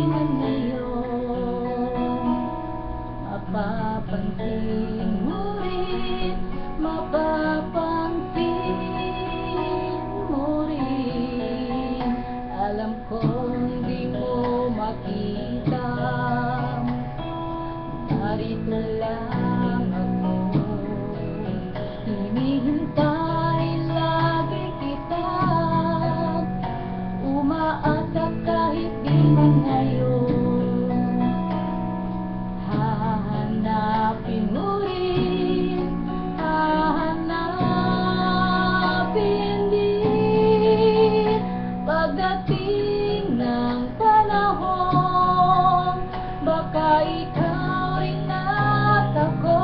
man ngayon, mapapansin mo rin, mapapansin mo rin. Alam kong di mo makita, narito lang ako, hinihintay lagi kita, umaasa kahit di man ngayon. Hahanapin mo rin, hahanapin din, pagdating ng panahon, baka ikaw rin at ako,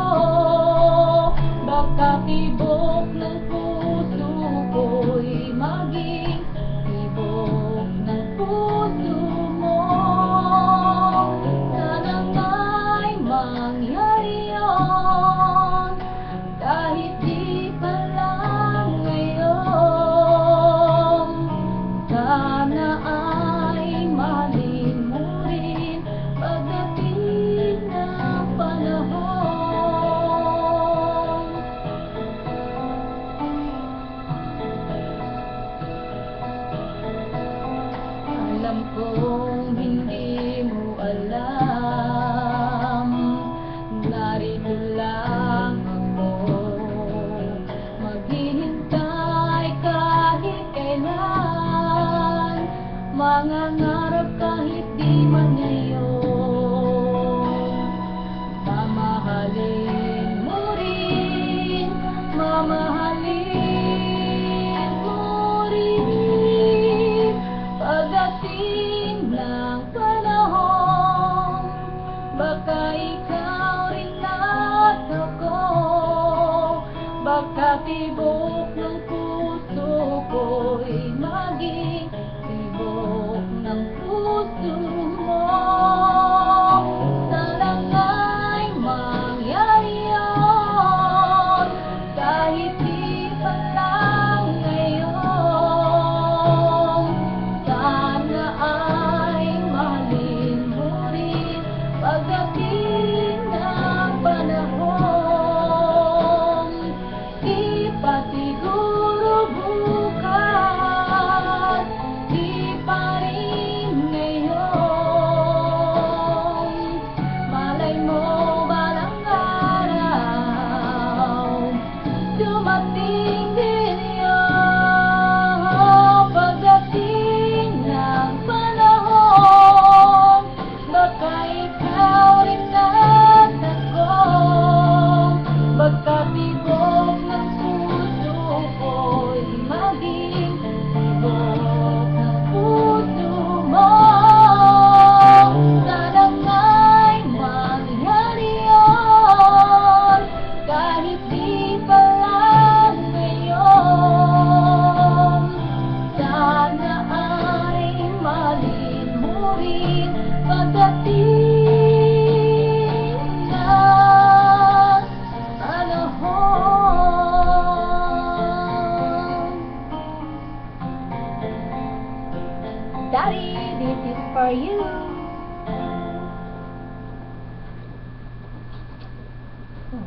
baka tibok ng puso ko'y maging tibok ng puso mo. Sana nga'y mangyari yun, kahit di pa lang ngayon. Sana ay mahalin mo rin pagdating ng panahon. Alam kong hindi mo alam, narito lang ako, maghihintay kahit kailan, mangangarap kahit di man ngayon. Mamahalin mo rin, mamahalin mo rin, pagdating ng panahon, baka ikaw rin at ako, baka tibok ng puso ko'y maging tibok ng puso mo. Sana nga'y mangyari yun, kahit di pa lang ngayon. Sana ay mahalin mo rin pagdating ng panahon. Di pa siguro bukas, di pa rin ngayon. Malay mo balang araw, dumating din yun, pagdating ng panahon, baka ikaw rin at ako, baka tibok ng puso ko'y maging tibok ng puso mo. Sana nga'y mangyari yun, kahit di pa lang ngayon. Sana ay mahalin mo rin pagdating ng panahon. Daddy, this is for you.